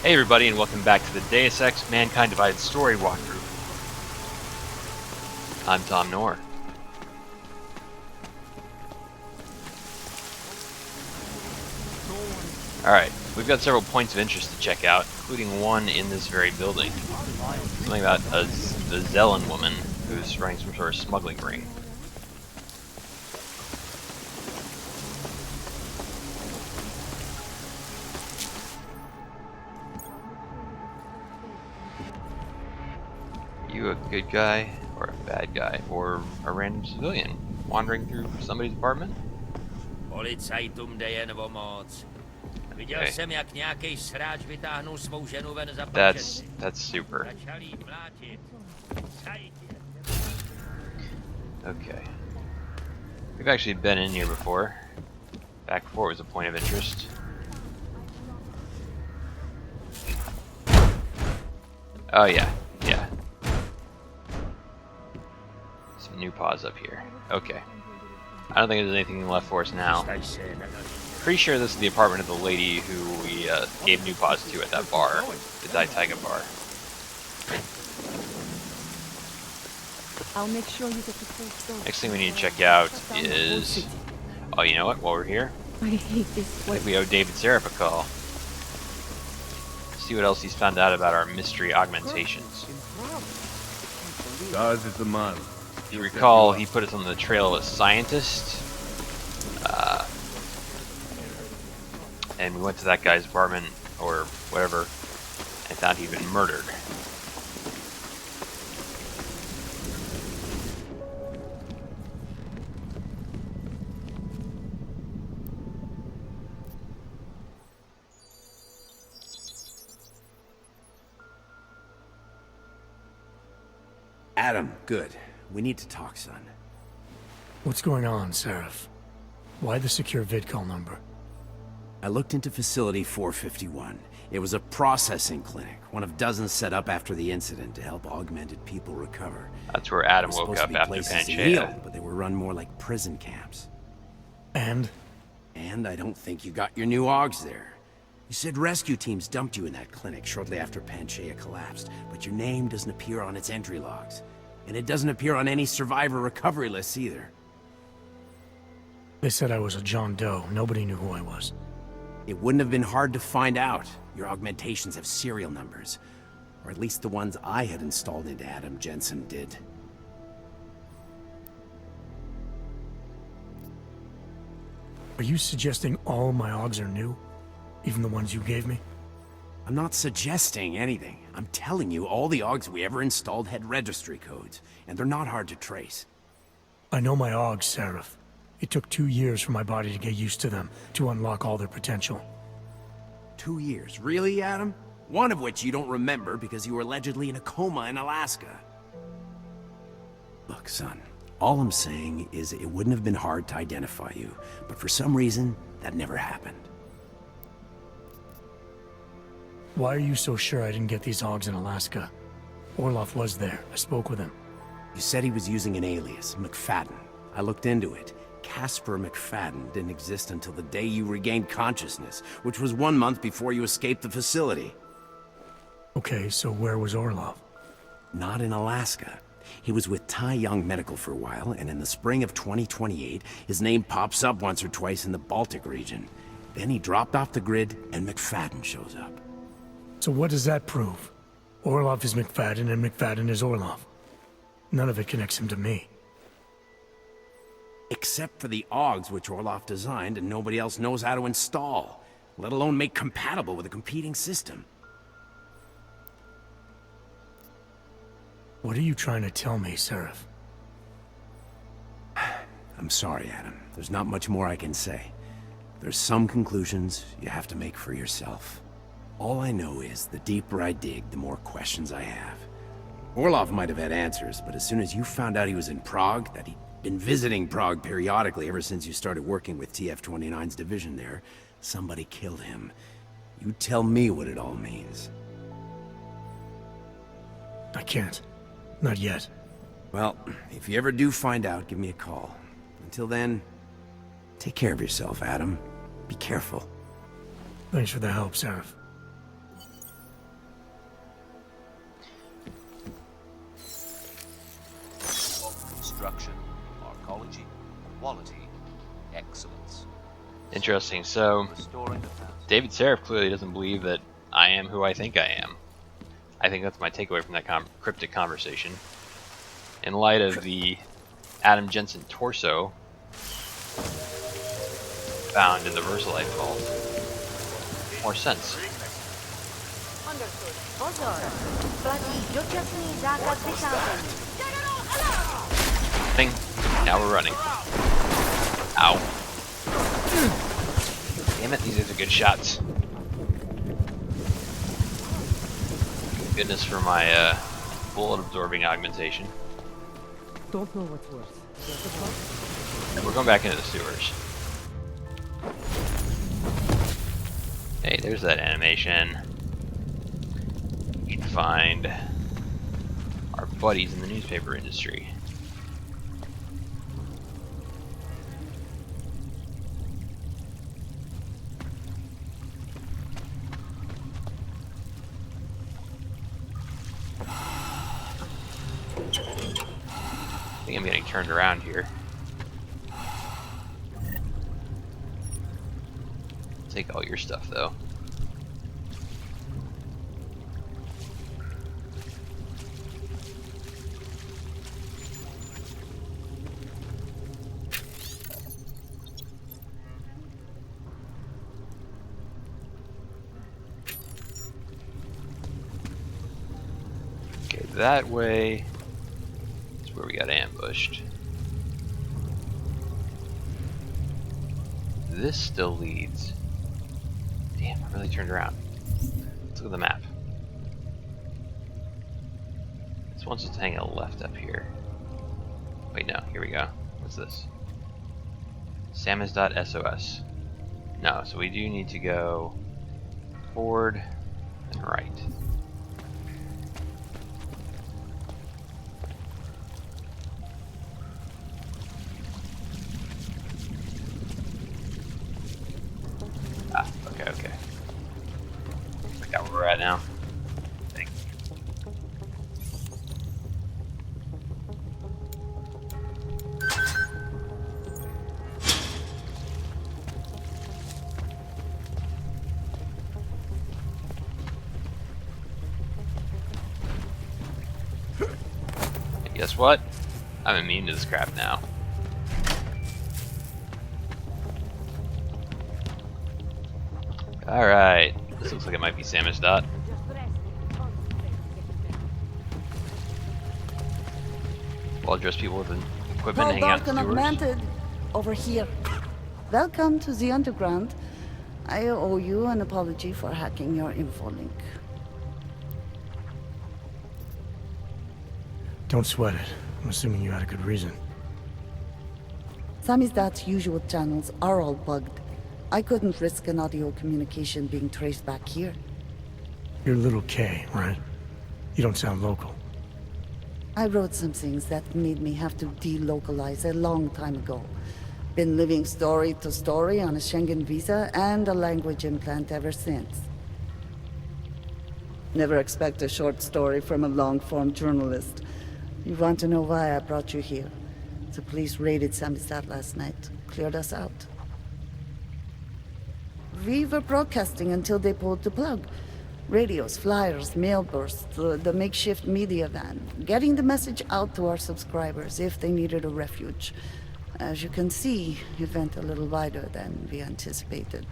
Hey everybody, and welcome back to the Deus Ex Mankind Divided story walkthrough. I'm Tom Noor. Alright, we've got several points of interest to check out, including one in this very building. Something about the Zelen woman who's running some sort of smuggling ring. You a good guy, or a bad guy, or a random civilian wandering through somebody's apartment? Policajtům jde jen o moc. Viděl jsem, jak nějaký sráč vytáhnul svou ženu ven za That's super. Začal jí mlátit. Okay. We've actually been in here before. Back before it was a point of interest. Oh yeah, yeah. Some new paws up here. Okay. I don't think there's anything left for us now. Pretty sure this is the apartment of the lady who we gave new paws to at that bar, the Daitaiga bar. I'll make sure you get the full story. Next thing we need to check out is... Oh, you know what? While we're here, I hate this I place. think we owe David Sarif a call. See what else he's found out about our mystery augmentations. Stars is the man. If you recall, he put us on the trail of a scientist. And we went to that guy's apartment, or whatever, and found he'd been murdered. Adam, good. We need to talk, son. What's going on, Sarif? Why the secure vidcall number? I looked into Facility 451. It was a processing clinic, one of dozens set up after the incident to help augmented people recover. That's where Adam They were woke supposed up to be after places to Panchaea. heal, but they were run more like prison camps. And? And I don't think you got your new augs there. You said rescue teams dumped you in that clinic shortly after Panchaea collapsed, but your name doesn't appear on its entry logs. And it doesn't appear on any survivor recovery lists either. They said I was a John Doe. Nobody knew who I was. It wouldn't have been hard to find out. Your augmentations have serial numbers. Or at least the ones I had installed into Adam Jensen did. Are you suggesting all my augs are new? Even the ones you gave me? I'm not suggesting anything. I'm telling you, all the augs we ever installed had registry codes, and they're not hard to trace. I know my augs, Sarif. It took 2 years for my body to get used to them, to unlock all their potential. 2 years. Really, Adam? One of which you don't remember because you were allegedly in a coma in Alaska. Look, son, all I'm saying is it wouldn't have been hard to identify you, but for some reason, that never happened. Why are you so sure I didn't get these augs in Alaska? Orloff was there. I spoke with him. You said he was using an alias, McFadden. I looked into it. Casper McFadden didn't exist until the day you regained consciousness, which was 1 month before you escaped the facility. Okay, so where was Orloff? Not in Alaska. He was with Tai Young Medical for a while, and in the spring of 2028, his name pops up once or twice in the Baltic region. Then he dropped off the grid, and McFadden shows up. So what does that prove? Orloff is McFadden, and McFadden is Orloff. None of it connects him to me. Except for the augs which Orloff designed and nobody else knows how to install, let alone make compatible with a competing system. What are you trying to tell me, Sarif? I'm sorry, Adam. There's not much more I can say. There's some conclusions you have to make for yourself. All I know is the deeper I dig, the more questions I have. Orloff might have had answers, but as soon as you found out he was in Prague, that he'd been visiting Prague periodically ever since you started working with TF-29's division there, somebody killed him. You tell me what it all means. I can't. Not yet. Well, if you ever do find out, give me a call. Until then, take care of yourself, Adam. Be careful. Thanks for the help, Sarif. Interesting. So, David Sarif clearly doesn't believe that I am who I think I am. I think that's my takeaway from that cryptic conversation. In light of the Jensen torso found in the Versalite vault, more sense. Thing. Now we're running. Ow. Damn it, these are the good shots. Goodness for my bullet absorbing augmentation. Don't know what's worse. And we're going back into the sewers. Hey, there's that animation. We can find our buddies in the newspaper industry. I think I'm getting turned around here. Take all your stuff though. Okay, that way is where we got ambushed. This still leads. Damn, I really turned around. Let's look at the map. This one's just hanging a left up here. Wait, no, here we go. What's this? Samizdat SOS. No, so we do need to go forward and right. Okay. I got where we're at now. Thanks. And guess what? I'm immune to this crap now. Alright, this looks like it might be Samizdat. Well-dressed people with equipment hanging out in the sewers. Augmented over here. Welcome to the underground. I owe you an apology for hacking your info link. Don't sweat it. I'm assuming you had a good reason. Samizdat's usual channels are all bugged. I couldn't risk an audio communication being traced back here. You're Little K, right? You don't sound local. I wrote some things that made me have to delocalize a long time ago. Been living story to story on a Schengen visa and a language implant ever since. Never expect a short story from a long-form journalist. You want to know why I brought you here? The police raided Samizdat last night. Cleared us out. We were broadcasting until they pulled the plug. Radios, flyers, mail bursts, the makeshift media van. Getting the message out to our subscribers if they needed a refuge. As you can see, it went a little wider than we anticipated.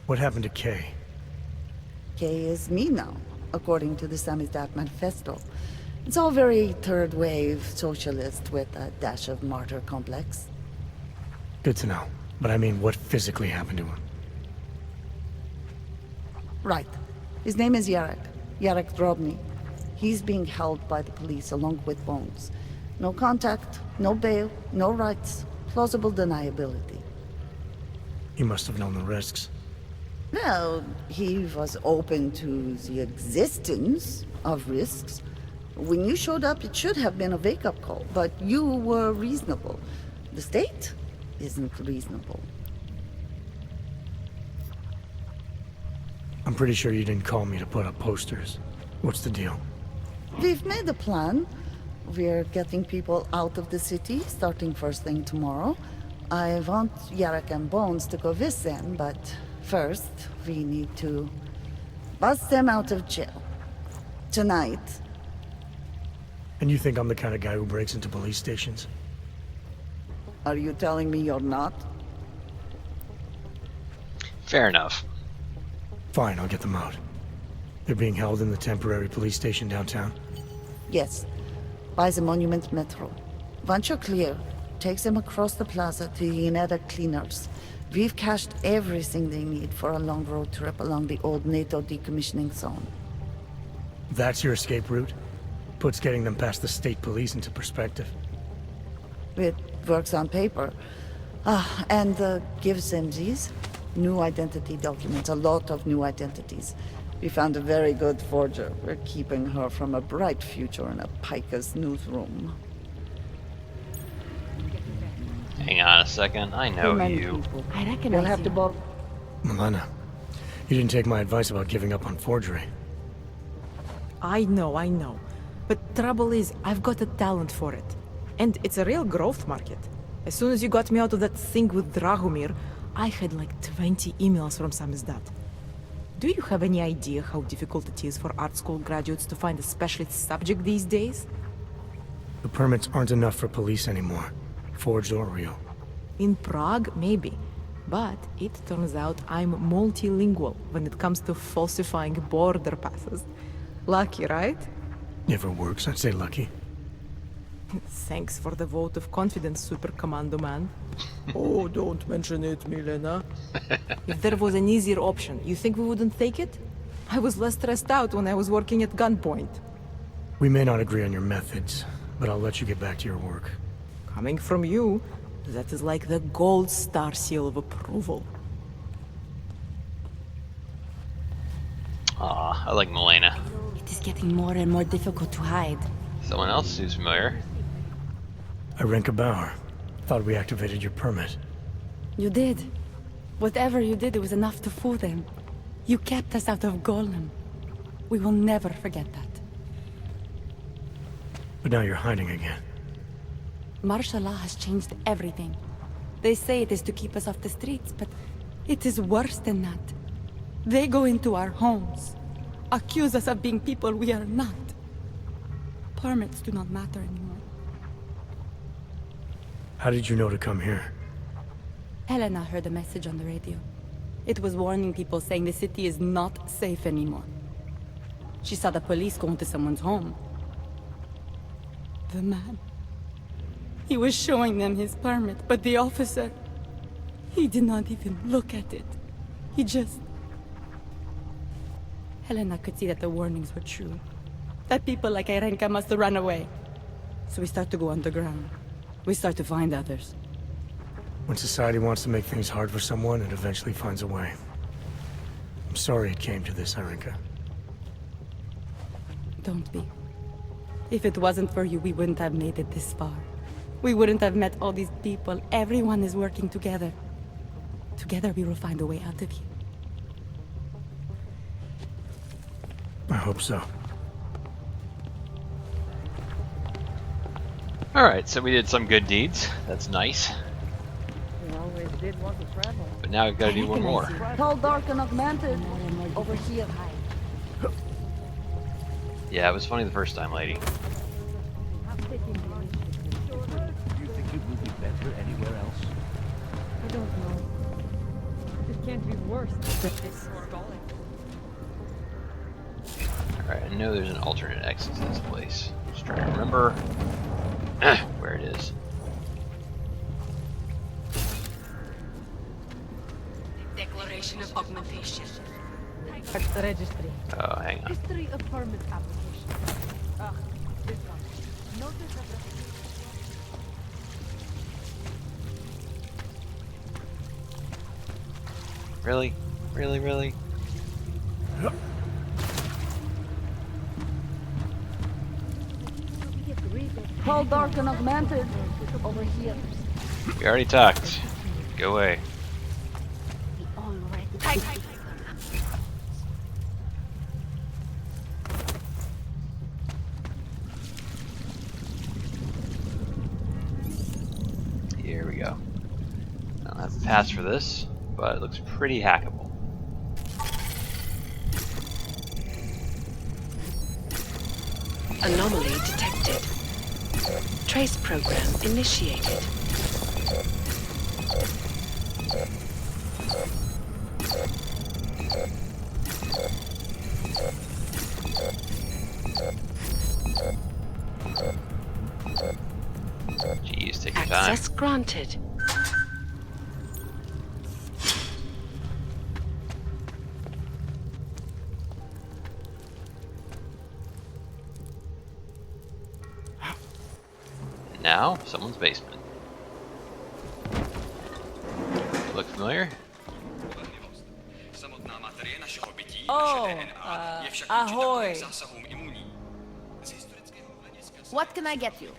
What happened to Kay? Kay is me now, according to the Samizdat manifesto. It's all very third-wave socialist with a dash of martyr complex. Good to know. But I mean, what physically happened to him? Right. His name is Yarek. Yarek Drobny. He's being held by the police along with Bones. No contact, no bail, no rights. Plausible deniability. He must have known the risks. Well, he was open to the existence of risks. When you showed up, it should have been a wake-up call, but you were reasonable. The state isn't reasonable. I'm pretty sure you didn't call me to put up posters. What's the deal? We've made a plan. We're getting people out of the city starting first thing tomorrow. I want Yarek and Bones to go with them, but first we need to bust them out of jail. Tonight. And you think I'm the kind of guy who breaks into police stations? Are you telling me you're not? Fair enough. Fine, I'll get them out. They're being held in the temporary police station downtown? Yes. By the Monument Metro. Once you're clear, take them across the plaza to the Ineda Cleaners. We've cached everything they need for a long road trip along the old NATO decommissioning zone. That's your escape route? Puts getting them past the state police into perspective. It works on paper. And gives them these new identity documents, a lot of new identities. We found a very good forger. We're keeping her from a bright future in a Pika's newsroom. Hang on a second, I know you. I reckon We'll have to both. Milena, you didn't take my advice about giving up on forgery. I know. But trouble is, I've got a talent for it. And it's a real growth market. As soon as you got me out of that thing with Dragomir, I had like 20 emails from Samizdat. Do you have any idea how difficult it is for art school graduates to find a specialist subject these days? The permits aren't enough for police anymore, forged or real. In Prague, maybe. But it turns out I'm multilingual when it comes to falsifying border passes. Lucky, right? Never works, I'd say lucky. Thanks for the vote of confidence, Super Commando Man. Oh, don't mention it, Milena. If there was an easier option, you think we wouldn't take it? I was less stressed out when I was working at gunpoint. We may not agree on your methods, but I'll let you get back to your work. Coming from you, that is like the gold star seal of approval. Aw, I like Milena. It is getting more and more difficult to hide. Someone else who's familiar. Irenka Bauer. Thought we activated your permit. You did. Whatever you did, it was enough to fool them. You kept us out of Golem. We will never forget that. But now you're hiding again. Martial law has changed everything. They say it is to keep us off the streets, but it is worse than that. They go into our homes, accuse us of being people we are not. Permits do not matter anymore. How did you know to come here? Helena heard a message on the radio. It was warning people, saying the city is not safe anymore. She saw the police go into someone's home. The man. He was showing them his permit, but the officer... he did not even look at it. He just... Helena could see that the warnings were true. That people like Irenka must run away. So we start to go underground. We start to find others. When society wants to make things hard for someone, it eventually finds a way. I'm sorry it came to this, Irenka. Don't be. If it wasn't for you, we wouldn't have made it this far. We wouldn't have met all these people. Everyone is working together. Together we will find a way out of here. I hope so. Alright, so we did some good deeds. That's nice. But now we've got to do one more. Tall, dark, and augmented. Over here. Yeah, it was funny the first time, lady. Do you think it would be better anywhere else? I don't know. It can't be worse than this. Alright, I know there's an alternate exit to this place. Just trying to remember where it is. Declaration of augmentation. At the registry. Oh, hang on. History of permit application. This one. Notice of Really? Really, really? Tall, dark, and augmented. Over here. We already talked. Go away. Pass for this, but it looks pretty hackable. Anomaly detected. Trace program initiated. Jeez, take your time. Access granted. Now, someone's basement. Look familiar? Oh, ahoy. What can I get you?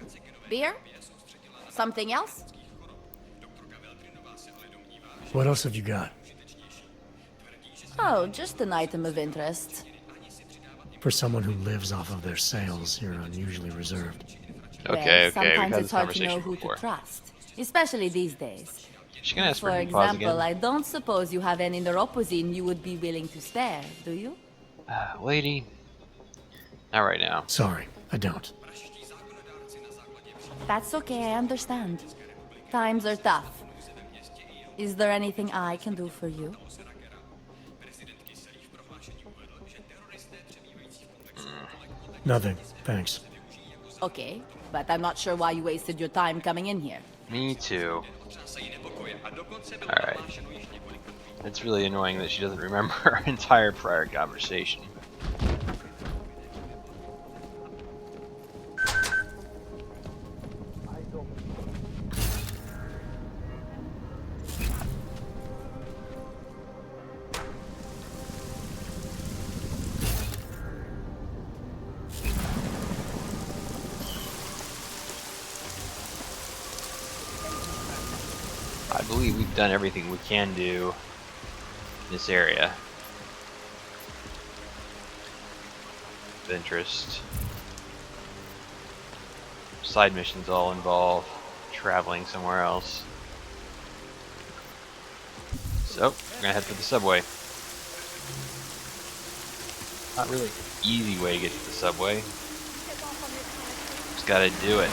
Beer? Something else? What else have you got? Oh, just an item of interest. For someone who lives off of their sales, you're unusually reserved. Okay, Well, okay, we've sometimes had it's this hard to know conversation who before. to trust, especially these days. She gonna ask for For a new pause example, I again? don't suppose you have any neuropozyne you would be willing to spare, do you? Lady, not right now. Sorry, I don't. That's okay, I understand. Times are tough. Is there anything I can do for you? Nothing, thanks. Okay, but I'm not sure why you wasted your time coming in here. Me too. Alright. It's really annoying that she doesn't remember our entire prior conversation. I believe we've done everything we can do in this area of interest. Side missions all involve traveling somewhere else. So, we're gonna head for the subway. Not really an easy way to get to the subway. Just gotta do it.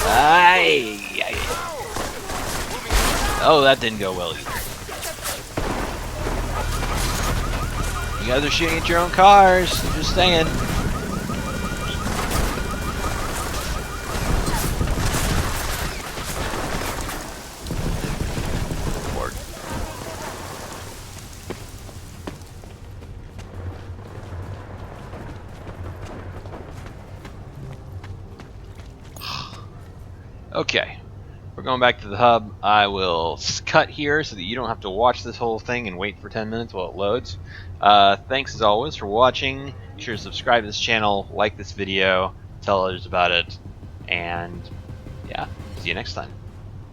Aye. Oh, that didn't go well either. You guys are shooting at your own cars. I'm just saying. Lord. Okay, we're going back to the hub. I will cut here so that you don't have to watch this whole thing and wait for 10 minutes while it loads. Thanks as always for watching. Be sure to subscribe to this channel, like this video, tell others about it, and yeah, see you next time.